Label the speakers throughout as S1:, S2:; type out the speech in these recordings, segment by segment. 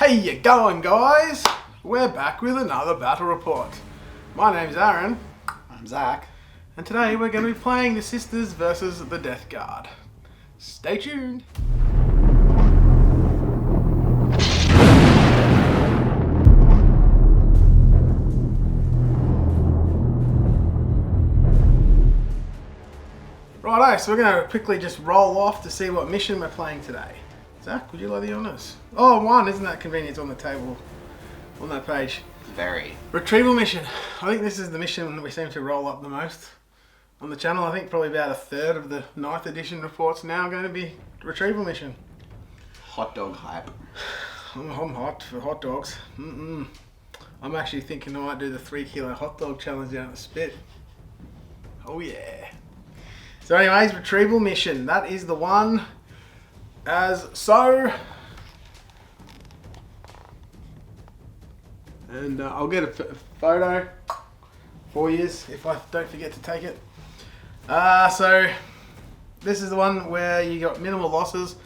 S1: Hey you going guys? We're back with another battle report. My name's Aaron.
S2: I'm Zach.
S1: And today we're going to be playing the Sisters versus the Death Guard. Stay tuned. Righto, so we're going to quickly just roll off to see what mission we're playing today. Zach, would you like the honours? Oh, one, isn't that convenient? It's on the table, on that page.
S2: Very.
S1: Retrieval mission. I think this is the mission that we seem to roll up the most on the channel. I think probably about a third of the 9th edition reports now are going to be retrieval mission.
S2: Hot dog hype.
S1: I'm hot for hot dogs. I'm actually thinking I might do the 3 kilo hot dog challenge down at Spit. Oh yeah. So anyways, retrieval mission. That is the one as so. And I'll get a photo for you if I don't forget to take it. So this is the one where you got minimal losses.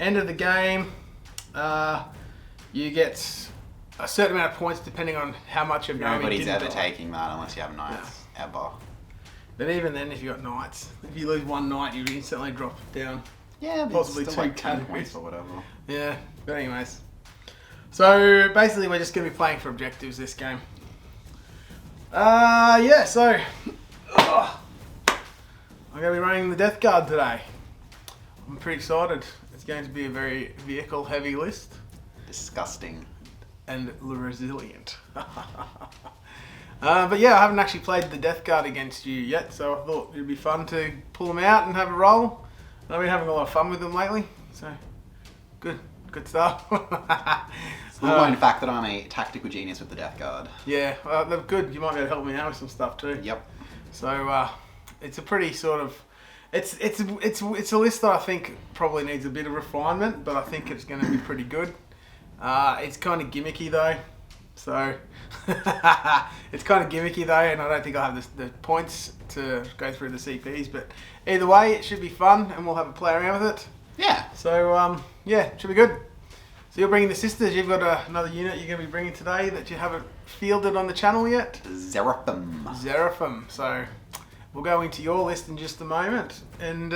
S1: End of the game, you get a certain amount of points depending on how much of your army
S2: Nobody's
S1: didn't
S2: ever
S1: die.
S2: taking that unless you have knights.
S1: No.
S2: Ever.
S1: But even then, if you got knights, if you lose one knight, you instantly drop down.
S2: Yeah,
S1: possibly
S2: it's
S1: 2
S2: still like 10
S1: categories
S2: points or whatever.
S1: Yeah, but anyways. So basically we're just going to be playing for objectives this game. Yeah, so I'm going to be running the Death Guard today. I'm pretty excited. It's going to be a very vehicle heavy list.
S2: Disgusting.
S1: And resilient. But yeah, I haven't actually played the Death Guard against you yet, so I thought it'd be fun to pull them out and have a roll. I've been having a lot of fun with them lately, so good stuff.
S2: It's the known fact that I'm a tactical genius with the Death Guard.
S1: Yeah, they're good. You might be able to help me out with some stuff too.
S2: Yep.
S1: So it's a pretty sort of, it's a list that I think probably needs a bit of refinement, but I think it's going to be pretty good. It's kind of gimmicky though, so it's kind of gimmicky though, and I don't think I have the points to go through the CPs. But either way, it should be fun, and we'll have a play around with it.
S2: Yeah.
S1: So yeah, it should be good. So you're bringing the Sisters. You've got another unit you're going to be bringing today that you haven't fielded on the channel yet.
S2: Seraphim.
S1: So we'll go into your list in just a moment. And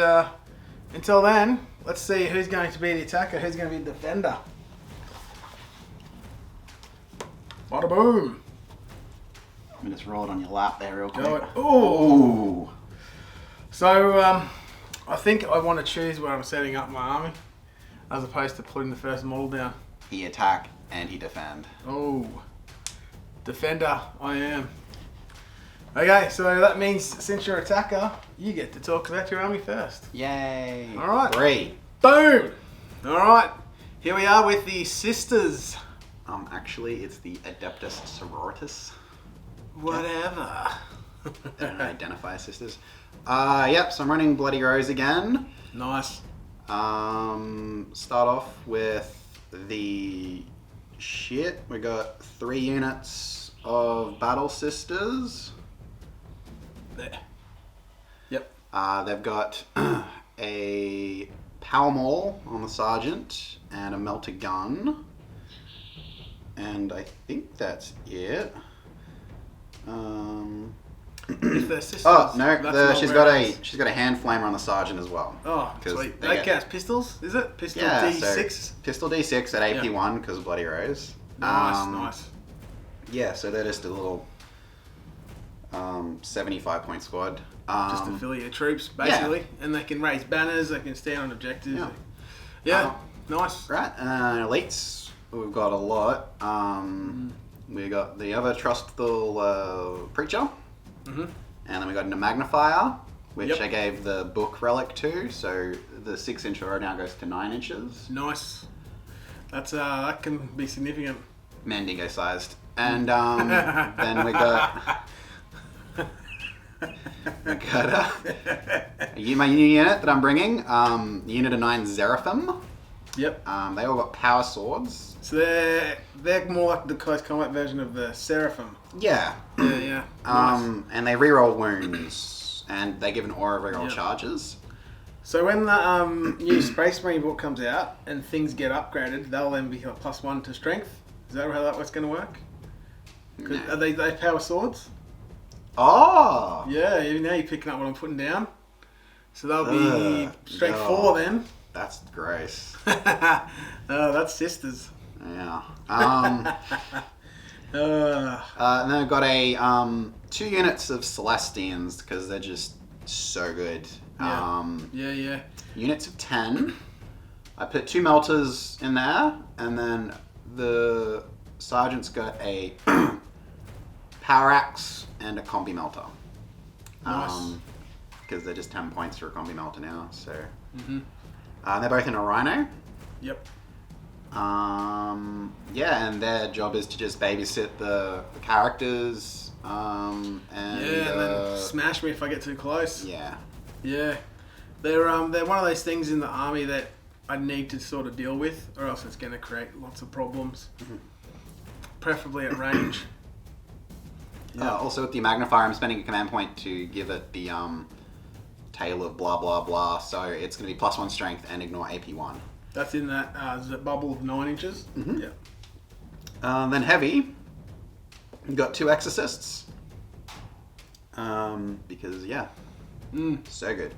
S1: until then, let's see who's going to be the attacker, who's going to be the defender. Bada boom.
S2: Let me just roll it on your lap there real quick.
S1: Go it.
S2: Ooh.
S1: So I think I want to choose where I'm setting up my army, as opposed to putting the first model down.
S2: He attack and he defend.
S1: Oh, defender I am. Okay, so that means since you're attacker, you get to talk about your army first.
S2: Yay.
S1: All right.
S2: 3.
S1: Boom. All right, here we are with the Sisters.
S2: Actually, it's the Adepta Sororitas.
S1: Whatever.
S2: They don't identify as sisters. Yep, so I'm running Bloody Rose again.
S1: Nice.
S2: Start off with the shit. We got 3 units of Battle Sisters.
S1: There. Yep.
S2: They've got a Power Maul on the Sergeant and a Melter Gun. And I think that's it.
S1: If they're sisters,
S2: Oh no, she's got
S1: a
S2: a hand flamer on the Sergeant as well.
S1: Oh, sweet. That counts pistols, is it? Pistol D6?
S2: So pistol D6 at AP1 because of Bloody Rose.
S1: Nice.
S2: Yeah, so they're just a little 75 point squad.
S1: Just affiliate troops, basically. Yeah. And they can raise banners, they can stand on objectives. Yeah, nice.
S2: Right, elites, we've got a lot. We got the other Trustful Preacher. And then we got a Magnifier, which I gave the book Relic to, so the 6-inch arrow now goes to 9 inches.
S1: Nice. That's that can be significant.
S2: Mendigo sized. And then we got my new unit that I'm bringing, unit of 9 Seraphim.
S1: Yep.
S2: They all got power swords.
S1: So they're more like the close combat version of the Seraphim.
S2: Yeah.
S1: Yeah. Nice.
S2: And they reroll wounds, and they give an aura of reroll charges.
S1: So when the new Space Marine book comes out and things get upgraded, they'll then be like +1 to strength. Is that how that's going to work?
S2: No.
S1: Are they power swords?
S2: Oh!
S1: Yeah, now you're picking up what I'm putting down. So they'll be strength 4 then.
S2: That's gross.
S1: Oh, that's sisters.
S2: Yeah.
S1: Uh,
S2: And then I've got a 2 units of Celestians because they're just so good.
S1: yeah.
S2: Units of 10. I put 2 melters in there, and then the sergeant's got a power axe and a combi melter.
S1: Nice.
S2: Because they're just 10 points for a combi melter now. So they're both in a rhino.
S1: Yep.
S2: And their job is to just babysit the characters. And
S1: then smash me if I get too close.
S2: Yeah.
S1: Yeah. They're one of those things in the army that I need to sort of deal with, or else it's going to create lots of problems. Preferably at range. Yeah.
S2: Also with the magnifier, I'm spending a command point to give it the tail of blah blah blah. So it's going to be +1 strength and ignore AP1.
S1: That's in that bubble of 9 inches. Yeah.
S2: Then heavy. We've got 2 exorcists. Because so good.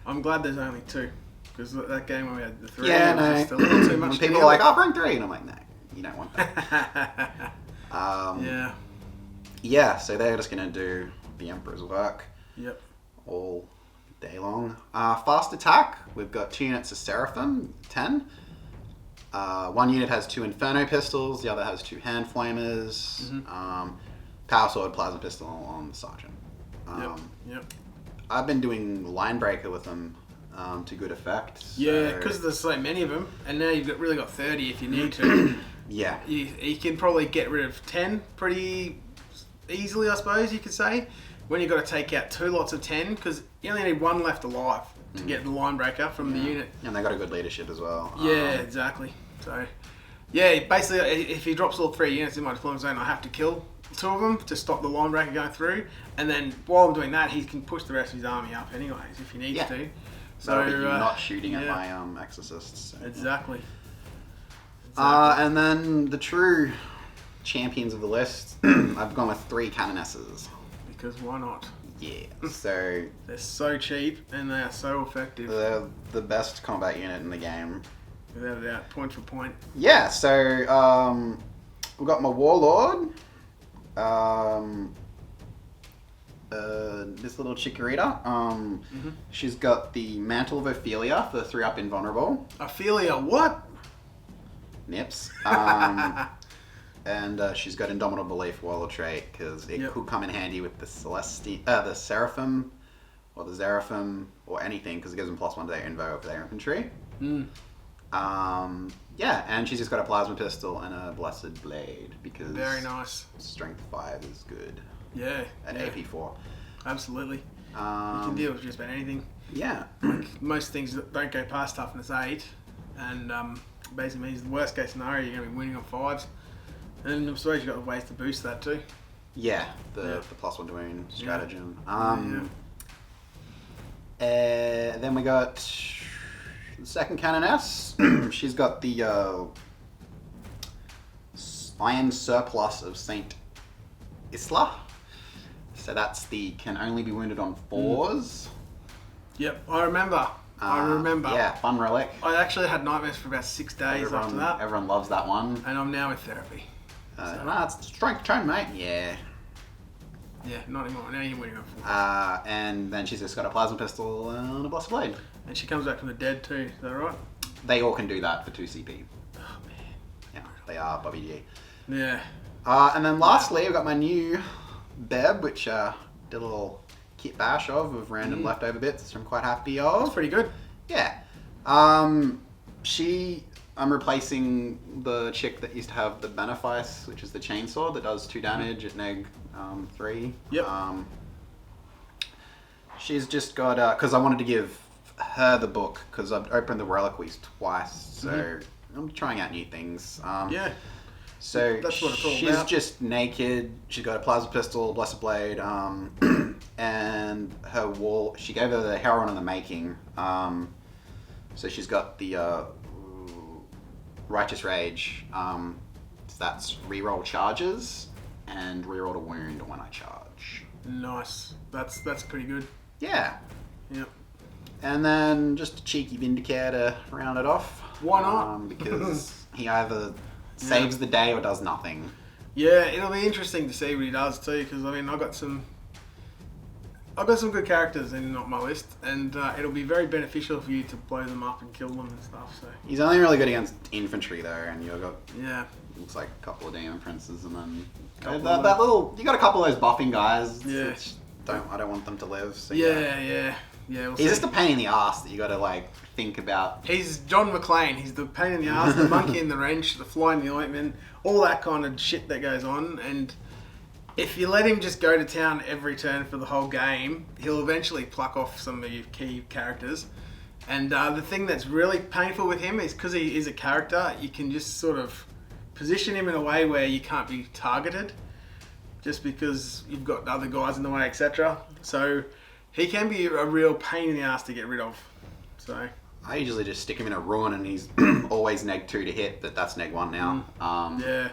S1: I'm glad there's only 2, because that game when we had the 3,
S2: Yeah,
S1: it was
S2: no.
S1: just a little too much.
S2: When people are like, "Oh, bring 3," and I'm like, "No, you don't want that."
S1: Yeah.
S2: Yeah, so they're just going to do the Emperor's work
S1: Yep.
S2: all day long. Fast attack, we've got 2 units of Seraphim, 10. 1 unit has 2 Inferno pistols, the other has 2 hand flamers. Power sword, plasma pistol on the sergeant.
S1: Yep.
S2: I've been doing line breaker with them to good effect.
S1: Yeah, because there's so many of them, and now you've really got 30 if you need to.
S2: Yeah.
S1: You can probably get rid of 10 pretty easily, I suppose you could say, when you've got to take out 2 lots of 10, because you only need 1 left alive to get the line breaker from the unit.
S2: And they got a good leadership as well.
S1: Yeah, exactly. So, yeah, basically, if he drops all 3 units in my deployment zone, I have to kill 2 of them to stop the line breaker going through, and then while I'm doing that, he can push the rest of his army up anyways if he needs to.
S2: So you're not shooting at my exorcists. So.
S1: Exactly.
S2: And then the true champions of the list, I've gone with 3 canonesses.
S1: Because why not?
S2: Yeah. So
S1: they're so cheap and they are so effective.
S2: They're the best combat unit in the game.
S1: Without a doubt, point for point.
S2: Yeah. So we've got my Warlord. This little Chikorita. She's got the Mantle of Ophelia for 3-up invulnerable.
S1: Ophelia, what?
S2: Nips. And she's got Indomitable Belief Warlord trait because it could come in handy with the the Seraphim, or the Zeraphim, or anything because it gives them +1 to their invo for their infantry. And she's just got a plasma pistol and a blessed blade because
S1: very nice.
S2: Strength 5 is good.
S1: Yeah.
S2: At AP4.
S1: Absolutely. You can deal with just about anything.
S2: Yeah.
S1: Like most things that don't go past toughness 8, and basically means the worst case scenario you're going to be winning on 5s. And I suppose you've got ways to boost that too.
S2: Yeah, the +1 to wound stratagem. Then we got the second canoness. She's got the Iron Surplus of Saint Isla. So that's the can only be wounded on 4s.
S1: Yep, I remember.
S2: Yeah, fun relic.
S1: I actually had nightmares for about 6 days after that.
S2: Everyone loves that one.
S1: And I'm now in therapy.
S2: No, it's strength train, mate. Yeah.
S1: Yeah, not anymore. Now you're winning on 4s.
S2: And then she's just got a plasma pistol and a blessed blade.
S1: And she comes back from the dead too, is that right?
S2: They all can do that for 2 CP.
S1: Oh man.
S2: Yeah, they are Bobby G.
S1: Yeah.
S2: And then lastly, I've got my new Beb, which did a little kit bash of random leftover bits, which I'm quite happy of.
S1: That's pretty good.
S2: Yeah. I'm replacing the chick that used to have the Benefice, which is the chainsaw that does 2 damage at neg 3.
S1: Yep.
S2: She's just got, because I wanted to give her the book, because I've opened the Reliquaries twice, so I'm trying out new things.
S1: Yeah.
S2: So
S1: that's what it's all
S2: she's
S1: about.
S2: just naked. She's got a plasma pistol, blessed blade, and her wall. She gave her the heroine in the making. So she's got the righteous rage. So that's reroll charges and reroll a wound when I charge.
S1: Nice. That's pretty good.
S2: Yeah.
S1: Yep.
S2: And then just a cheeky Vindicator to round it off.
S1: Why not?
S2: Because he either saves the day or does nothing.
S1: Yeah, it'll be interesting to see what he does too. Because I mean, I've got some good characters in my list, and it'll be very beneficial for you to blow them up and kill them and stuff. So
S2: He's only really good against infantry though, and you've got looks like a couple of Demon Princes, and then that little you got a couple of those buffing guys.
S1: Yeah.
S2: Which I don't want them to live. So
S1: yeah. We'll
S2: He's just a pain in the ass that you got to like think about.
S1: He's John McClane. He's the pain in the ass, the monkey in the wrench, the fly in the ointment, all that kind of shit that goes on. And if you let him just go to town every turn for the whole game, he'll eventually pluck off some of your key characters. And the thing that's really painful with him is because he is a character, you can just sort of position him in a way where you can't be targeted just because you've got other guys in the way, etc. So he can be a real pain in the ass to get rid of. So
S2: I usually just stick him in a ruin and he's always neg 2 to hit, but that's neg 1 now.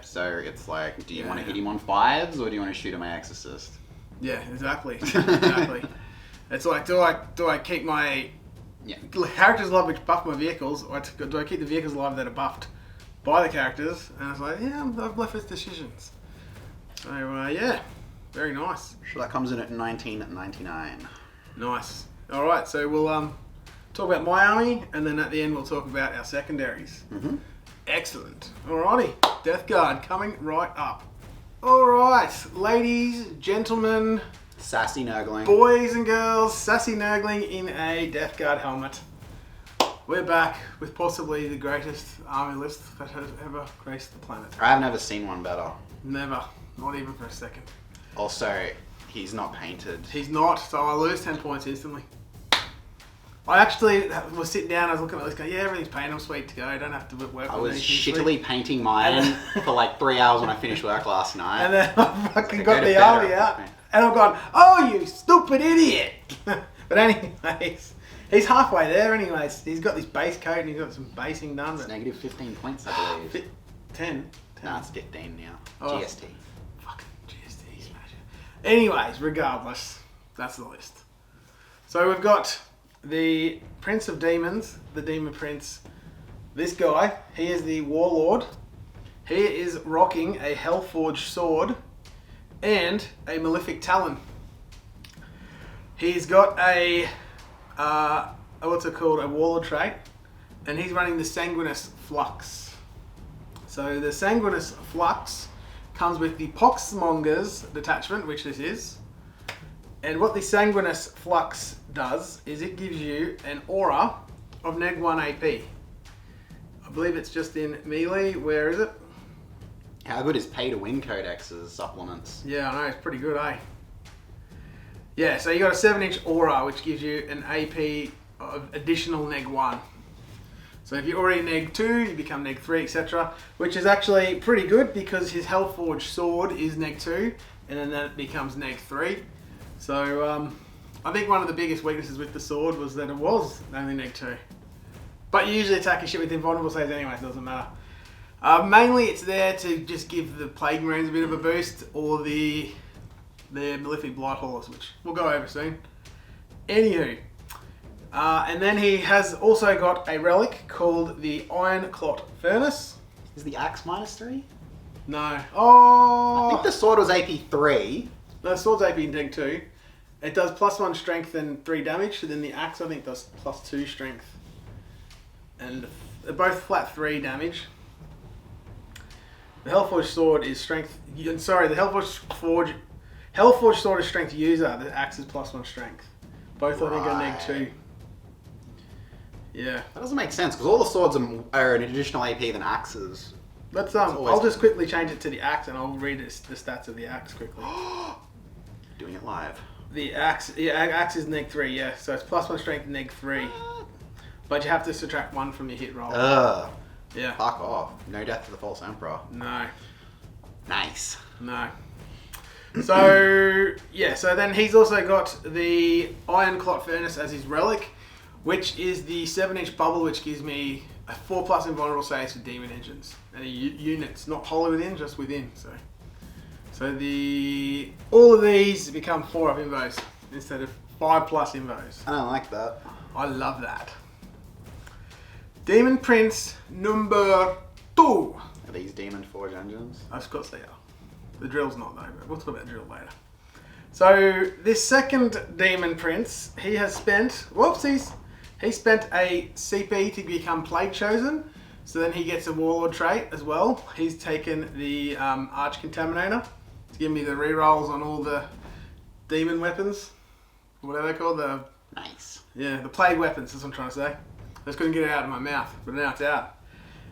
S2: So it's like, do you want to hit him on 5s or do you want to shoot him my Exorcist? Yeah,
S1: exactly. It's like, do I keep my characters alive which buff my vehicles, or do I keep the vehicles alive that are buffed by the characters? And I was like, I've left with decisions. So very nice.
S2: So that comes in at 19.99.
S1: Nice. All right, so we'll talk about my army, and then at the end we'll talk about our secondaries.
S2: Mm-hmm.
S1: Excellent. Alrighty, Death Guard coming right up. All right, ladies, gentlemen,
S2: sassy Nurgling,
S1: boys and girls, sassy Nurgling in a Death Guard helmet. We're back with possibly the greatest army list that has ever graced the planet.
S2: I've never seen one better.
S1: Never, not even for a second.
S2: Also, he's not painted.
S1: He's not, so I lose 10 points instantly. I actually was sitting down, I was looking at this going, everything's painted, I'm sweet to go, I don't have to work.
S2: I was shittily painting mine for like 3 hours when I finished work last night.
S1: And then I fucking got the army out, and I've gone, oh you stupid idiot! But anyways, he's halfway there anyways. He's got this base coat and he's got some basing done.
S2: It's negative 15 points, I believe.
S1: 10?
S2: No, it's 15 now.
S1: Oh.
S2: GST.
S1: Anyways, regardless, that's the list. So we've got the Prince of Demons, the Demon Prince. This guy, he is the Warlord. He is rocking a Hellforged sword and a Malefic Talon. He's got a, what's it called, a Warlord trait, and he's running the Sanguous Flux. So the Sanguous Flux comes with the Poxmongers detachment, which this is. And what the Sanguous Flux does is it gives you an aura of neg 1 AP. I believe it's just in melee. Where is it?
S2: How good is pay to win codex's supplements?
S1: Yeah, I know, it's pretty good, eh? Yeah, so you got a 7-inch aura, which gives you an AP of additional neg 1. So if you're already neg 2, you become neg 3, etc. Which is actually pretty good because his Hellforged sword is neg 2, and then it becomes neg 3. So I think one of the biggest weaknesses with the sword was that it was only neg 2. But you usually attack your shit with invulnerable saves anyway, so it doesn't matter. Mainly it's there to just give the Plague Marines a bit of a boost, or the Malefic Blight Haulers, which we'll go over soon. Anywho. And then he has also got a relic called the Ironclot Furnace.
S2: Is the axe -3?
S1: No. Oh!
S2: I think the sword was AP 3.
S1: No, the sword's AP in neg 2. It does +1 strength and 3 damage, so then the axe I think does +2 strength. And they're both flat 3 damage. The Hellforged sword is strength... Sorry, the Hellforged sword is strength user. The axe is +1 strength. Both I think are neg 2. Yeah.
S2: That doesn't make sense, because all the swords are an additional AP than axes.
S1: Let's I'll just quickly change it to the axe and I'll read the stats of the axe quickly.
S2: Doing it live.
S1: The axe, axe is neg 3, yeah. So it's +1 strength, neg 3. But you have to subtract 1 from your hit roll.
S2: Yeah.
S1: Yeah.
S2: Fuck off. No death to the false emperor.
S1: No.
S2: Nice.
S1: No. So, yeah, so then he's also got the Ironclot Furnace as his relic, which is the 7-inch bubble, which gives me a 4+ invulnerable saves for demon engines. And units, not wholly within, just within. So all of these become 4 up invos instead of 5+ invos.
S2: I don't like that.
S1: I love that. Demon Prince number 2.
S2: Are these Demon Forge engines?
S1: Of course they are. The drill's not though, but we'll talk about the drill later. So this second Demon Prince, he has spent, whoopsies, he spent a CP to become Plaguechosen, so then he gets a Warlord trait as well. He's taken the Arch-Contaminator to give me the rerolls on all the demon weapons, whatever they're called,
S2: Nice.
S1: Yeah, the plague weapons, that's what I'm trying to say. I just couldn't get it out of my mouth, but now it's out.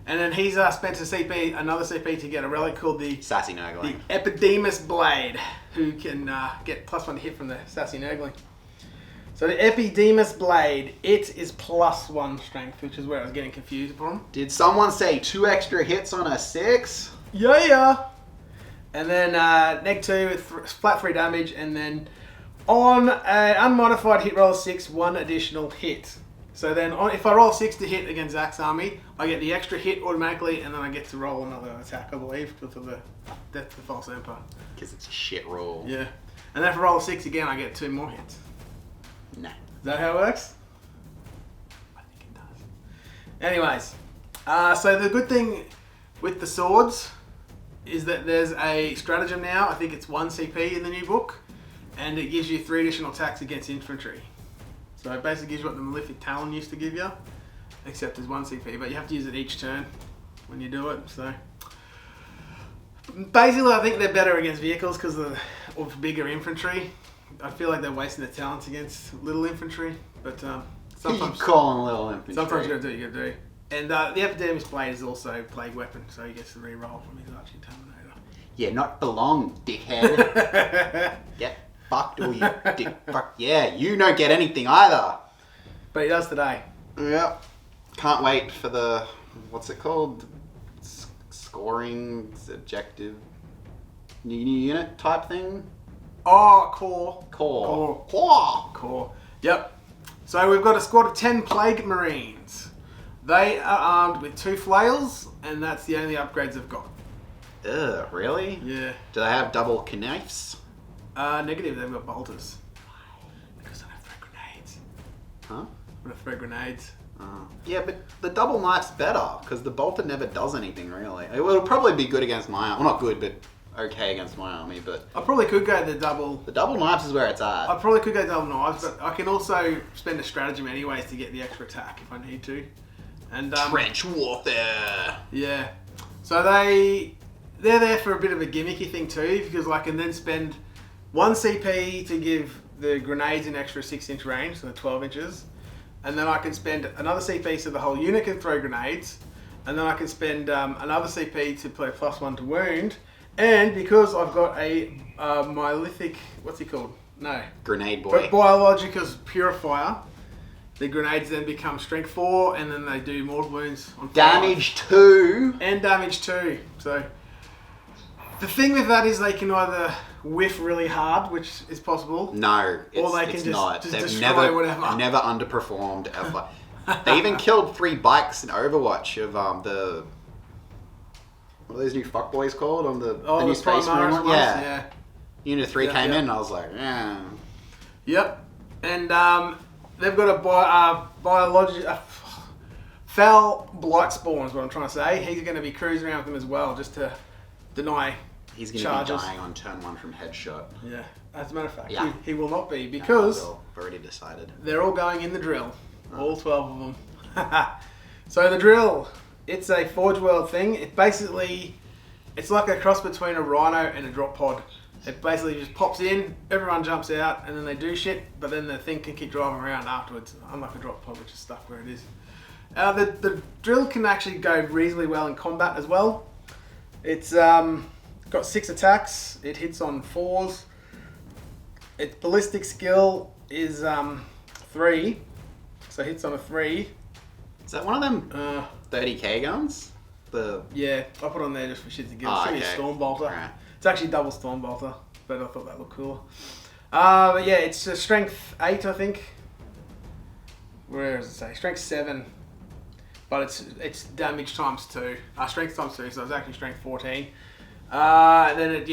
S1: And then he's spent a CP, another CP to get a relic called the
S2: Sassy Nurgling.
S1: The Epidemicyst Blade, who can get +1 to hit from the Sassy Nurgling. So the Epidemicyst Blade, it is +1 strength, which is where I was getting confused upon.
S2: Did someone say 2 extra hits on a 6?
S1: Yeah. And then neg 2 with flat 3 damage, and then on an unmodified hit roll of 6, 1 additional hit. So then if I roll 6 to hit against Zach's army, I get the extra hit automatically, and then I get to roll another attack, I believe, for the Death of the False Emperor.
S2: Because it's a shit roll.
S1: Yeah. And then if I roll a 6 again, I get 2 more hits.
S2: Nah.
S1: Is that how it works? I think it does. Anyways, so the good thing with the swords is that there's a stratagem now. I think it's 1 CP in the new book, and it gives you 3 additional attacks against infantry. So it basically gives you what the Malefic Talon used to give you, except as 1 CP, but you have to use it each turn when you do it. So basically, I think they're better against vehicles because of bigger infantry. I feel like they're wasting their talents against little infantry, but sometimes
S2: you calling little infantry.
S1: Sometimes you gotta do what you gotta do. And the Epidemicyst Blade is also a plague weapon, so he gets to re-roll from his Arch-Contaminator.
S2: Yeah, not for long, dickhead. Get fucked, or you dick fuck. Yeah, you don't get anything either.
S1: But he does today.
S2: Yep. Can't wait for the, what's it called? Scoring, objective, new unit type thing?
S1: Oh, core.
S2: Core.
S1: Yep. So we've got a squad of 10 Plague Marines. They are armed with 2 flails, and that's the only upgrades they've got.
S2: Ugh, really?
S1: Yeah.
S2: Do they have double knives?
S1: Negative, they've got bolters. Because I don't have threat grenades.
S2: Huh?
S1: I have threat grenades.
S2: Yeah, but the double knife's better, because the bolter never does anything, really. It will probably be good against my army. Well, not good, but okay against my army, but...
S1: I probably could go the double...
S2: The double knives is where it's at.
S1: I probably could go double knives, but I can also spend a stratagem anyways to get the extra attack if I need to. And
S2: Trench warfare!
S1: Yeah. So they're there for a bit of a gimmicky thing too, because I can then spend 1 CP to give the grenades an extra 6-inch range, so 12 inches. And then I can spend another CP so the whole unit can throw grenades. And then I can spend another CP to play +1 to wound. And because I've got a Malefic, what's he called? No.
S2: Grenade boy.
S1: Biologicus Purifier. The grenades then become strength 4, and then they do more wounds on 5.
S2: Damage 2.
S1: And damage 2. So the thing with that is they can either whiff really hard, which is possible.
S2: No,
S1: or they can
S2: not.
S1: just
S2: They've
S1: destroy whatever.
S2: Never underperformed ever. They even killed 3 bikes in Overwatch of the... What are those new fuckboys called on the new Space Marine one? Yeah. Unit 3 came in and I was like, yeah.
S1: Yep. And they've got a foul blight spawn is what I'm trying to say. He's going to be cruising around with them as well, just to deny
S2: He's going to be dying on turn 1 from headshot.
S1: Yeah. As a matter of fact,
S2: yeah.
S1: he will not be, because
S2: I've already decided.
S1: They're all going in the drill. All 12 of them. So the drill, it's a Forge World thing. It's like a cross between a rhino and a drop pod. It basically just pops in, everyone jumps out, and then they do shit, but then the thing can keep driving around afterwards, unlike a drop pod, which is stuck where it is. The drill can actually go reasonably well in combat as well. It's got 6 attacks. It hits on 4s. Its ballistic skill is 3, so it hits on a 3.
S2: Is that one of them 30k guns?
S1: Yeah, I put on there just for shits and giggles.
S2: Oh,
S1: It's
S2: okay.
S1: a Storm Bolter.
S2: Right.
S1: It's actually double Storm Bolter, but I thought that looked cool. But yeah, it's a strength 8, I think. Where does it say? Strength 7. But it's damage times 2. Strength times 2, so it's actually strength 14. And then it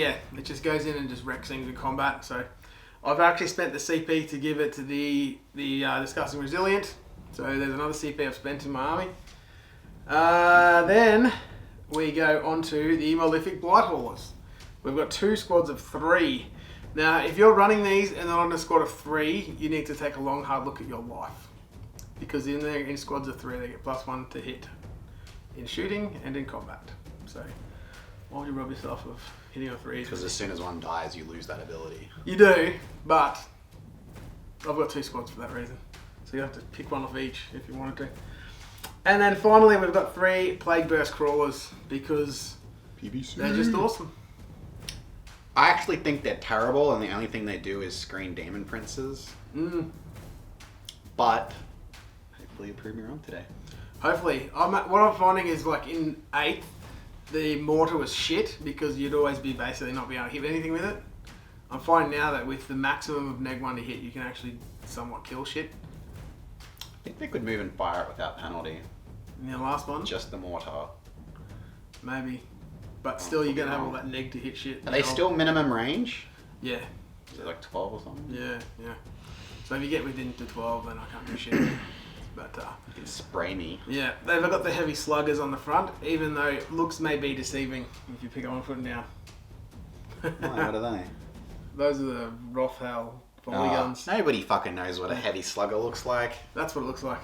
S1: just goes in and just wrecks things in combat. So I've actually spent the CP to give it to the Disgusting Resilient. So there's another CP I've spent in my army. Then we go on to the Malefic Blight Haulers. We've got 2 squads of 3. Now, if you're running these and they're on a squad of 3, you need to take a long, hard look at your life. Because in squads of 3, they get +1 to hit in shooting and in combat. So, why would you rob yourself of hitting on 3s?
S2: Because as soon as one dies, you lose that ability.
S1: You do, but I've got 2 squads for that reason. So you have to pick one off each if you wanted to. And then finally, we've got 3 Plague Burst Crawlers because
S2: PBC.
S1: they're just awesome.
S2: I actually think they're terrible, and the only thing they do is screen Demon Princes. But hopefully you prove me wrong today.
S1: Hopefully. What I'm finding is like in 8th, the mortar was shit because you'd always be basically not be able to hit anything with it. I'm finding now that with the maximum of neg 1 to hit, you can actually somewhat kill shit.
S2: I think they could move and fire it without penalty.
S1: In the last one?
S2: Just the mortar.
S1: Maybe. But still, you're going to have all that neg to hit shit.
S2: Are they still minimum range?
S1: Yeah.
S2: Is it like 12 or something?
S1: Yeah. So if you get within to 12, then I can't do shit. But,
S2: you can spray me.
S1: Yeah, they've got the heavy sluggers on the front, even though looks may be deceiving if you pick up one foot down.
S2: Why, what are they?
S1: Those are the Rothhell volley guns.
S2: Nobody fucking knows what a heavy slugger looks like.
S1: That's what it looks like.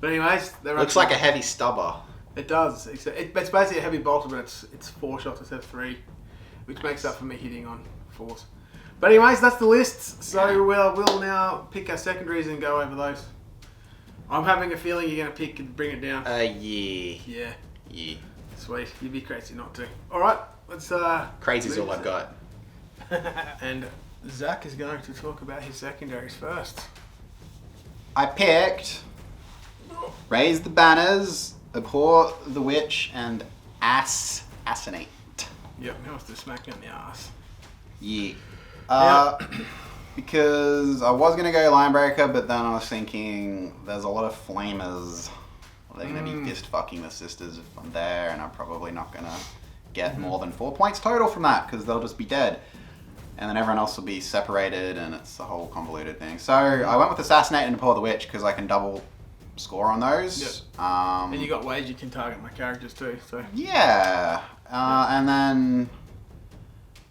S1: But anyways, they're
S2: looks like a heavy stubber.
S1: It does. It's basically a heavy bolter, but it's 4 shots instead of 3, which makes up for me hitting on 4s. But anyways, that's the list. So we'll now pick our secondaries and go over those. I'm having a feeling you're going to pick and bring it down.
S2: Yeah.
S1: Yeah. Sweet. You'd be crazy not to. Alright, let's...
S2: Crazy's all I've got.
S1: And Zach is going to talk about his secondaries first.
S2: I picked Raise the Banners, Abhor the Witch, and Assassinate.
S1: Yep, he wants to smack you on the ass.
S2: Yeah. Because I was going to go Linebreaker, but then I was thinking there's a lot of Flamers. They're going to be fist fucking the sisters if I'm there, and I'm probably not going to get more than 4 points total from that, because they'll just be dead. And then everyone else will be separated, and it's a whole convoluted thing. So I went with Assassinate and Abhor the Witch, because I can double score on those.
S1: Yep. And you got ways you can target my characters too, so...
S2: Yeah. And then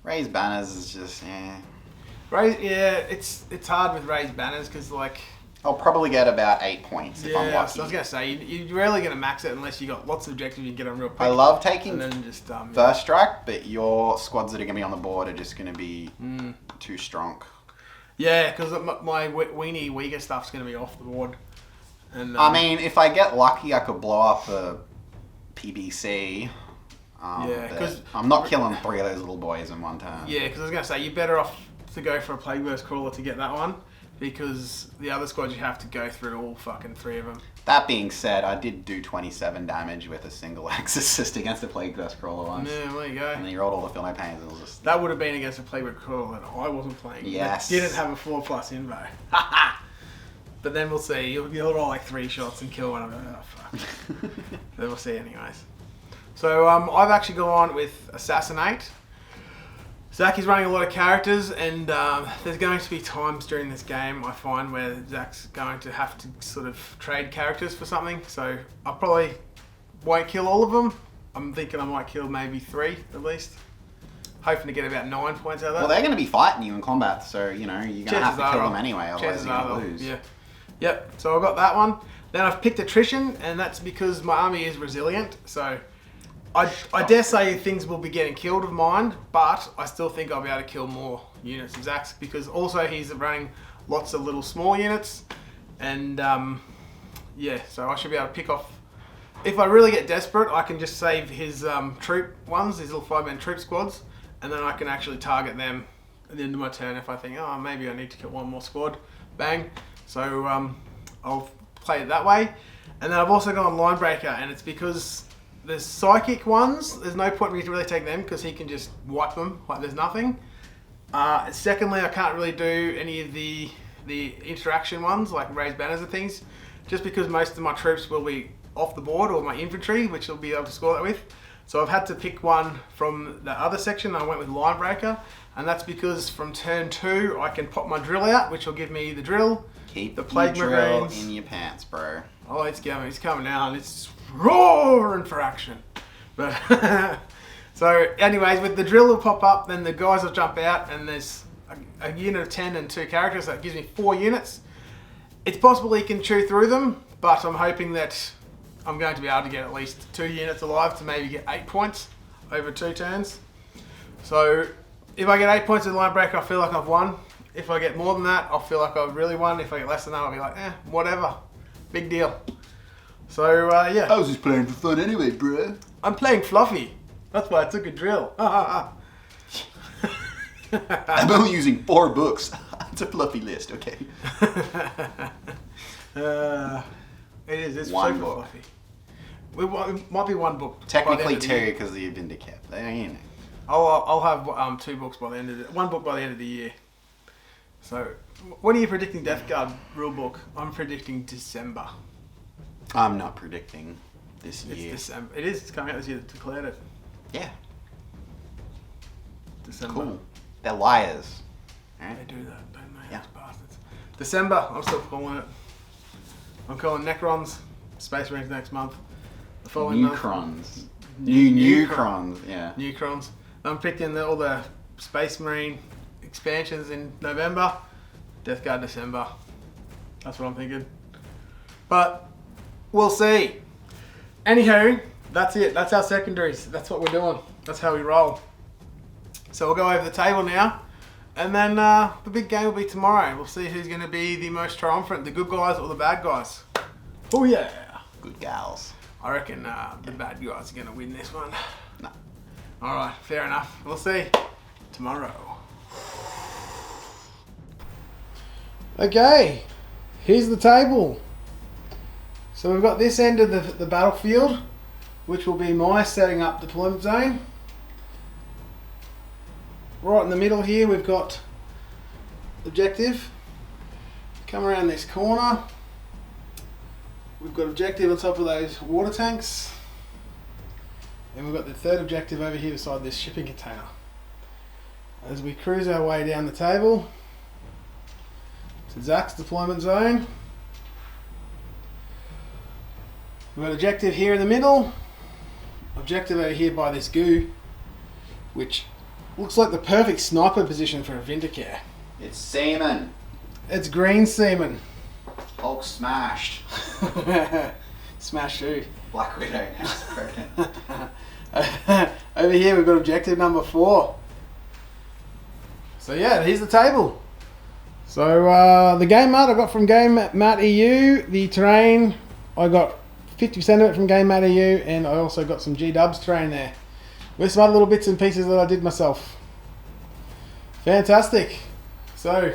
S2: Raise Banners is just,
S1: it's hard with raised banners because like
S2: I'll probably get about 8 points if I'm lucky.
S1: So I was gonna say you're rarely gonna max it unless you got lots of objectives you can get on real quick.
S2: I love taking
S1: and then just
S2: first strike, but your squads that are gonna be on the board are just gonna be too strong.
S1: Yeah, because my weenie weaker stuff's gonna be off the board. And
S2: I mean, if I get lucky, I could blow up a PBC.
S1: Because
S2: I'm not killing 3 of those little boys in one turn.
S1: Yeah, because I was gonna say you're better off to go for a Plague Burst Crawler to get that one, because the other squads you have to go through all fucking 3 of them.
S2: That being said, I did do 27 damage with a single Exorcist against a Plague Burst Crawler once.
S1: Yeah, there you go.
S2: And then you rolled all the Filmo Pains and it was just...
S1: That would have been against a Plague Burst Crawler that I wasn't playing.
S2: Yes.
S1: That didn't have a 4+ invo. But then we'll see. You'll roll like 3 shots and kill one of them. Oh, fuck. Then we'll see anyways. So I've actually gone with Assassinate. Zach is running a lot of characters, and there's going to be times during this game I find where Zach's going to have to sort of trade characters for something. So I probably won't kill all of them. I'm thinking I might kill maybe 3 at least. Hoping to get about 9 points out of that.
S2: Well, they're going to be fighting you in combat, so you're going to have to kill them anyway, otherwise you're going to lose.
S1: Yeah. Yep, so I've got that one. Then I've picked Attrition, and that's because my army is resilient, so I dare say things will be getting killed of mine, but I still think I'll be able to kill more units of Zach's, because also he's running lots of little small units, and yeah, so I should be able to pick off. If I really get desperate, I can just save his troop ones, his little 5-man troop squads, and then I can actually target them at the end of my turn if I think, oh, maybe I need to kill one more squad. Bang. So I'll play it that way. And then I've also gone Linebreaker, and it's because the psychic ones, there's no point me to really take them because he can just wipe them like there's nothing. Secondly, I can't really do any of the interaction ones like raise banners and things, just because most of my troops will be off the board or my infantry, which I'll be able to score that with. So I've had to pick one from the other section. I went with Line Breaker, and that's because from turn 2 I can pop my drill out, which will give me the drill.
S2: Keep
S1: the Plague
S2: your drill
S1: Marines
S2: in your pants, bro.
S1: Oh, it's coming out. It's roaring for action. But so, anyways, with the drill will pop up, then the guys will jump out, and there's a unit of 10 and 2 characters. That gives me 4 units. It's possible he can chew through them, but I'm hoping that I'm going to be able to get at least 2 units alive to maybe get 8 points over 2 turns. So if I get 8 points in Line Breaker, I feel like I've won. If I get more than that, I'll feel like I've really won. If I get less than that, I'll be like, whatever. Big deal. So, yeah.
S2: I was just playing for fun anyway, bro.
S1: I'm playing fluffy. That's why I took a drill.
S2: I'm only using 4 books. It's a fluffy list, okay?
S1: It is. It's
S2: one
S1: super
S2: book.
S1: fluffy. It might be 1 book.
S2: Technically 2 because of the Vindicap. You know.
S1: I'll have 2 books by the end of the 1 book by the end of the year. So, when are you predicting Death Guard rulebook? I'm predicting December.
S2: I'm not predicting this
S1: It's
S2: year.
S1: December. It is. It's coming out this year. They declared it.
S2: Yeah.
S1: December.
S2: Cool. They're liars. Right?
S1: They do that, don't they?
S2: Yeah.
S1: Those bastards. December. I'm still calling it. I'm calling Necrons. Space Marines next month. The following month.
S2: Newcrons. Newcrons. Yeah.
S1: Newcrons. I'm picking all the Space Marine expansions in November. Death Guard December. That's what I'm thinking. But we'll see. Anywho, that's it. That's our secondaries. That's what we're doing. That's how we roll. So we'll go over the table now. And then the big game will be tomorrow. We'll see who's going to be the most triumphant, the good guys or the bad guys. Oh yeah.
S2: Good gals.
S1: I reckon the bad guys are going to win this one.
S2: No.
S1: Alright, fair enough. We'll see tomorrow. Okay, here's the table. So we've got this end of the battlefield, which will be my setting up deployment zone. Right in the middle here we've got objective. Come around this corner. We've got objective on top of those water tanks. And we've got the third objective over here beside this shipping container. As we cruise our way down the table to Zach's deployment zone. We've got objective here in the middle. Objective over here by this goo, which looks like the perfect sniper position for a Vindicare.
S2: It's semen.
S1: It's green semen.
S2: Hulk smashed.
S1: Smash who?
S2: Black Widow now is pregnant.
S1: Over here we've got objective number 4. So yeah, here's the table. So the game mat I got from Game Mat EU. The terrain I got 50% of it from Game Mat EU, and I also got some G-Dubs terrain there with some other little bits and pieces that I did myself. Fantastic. So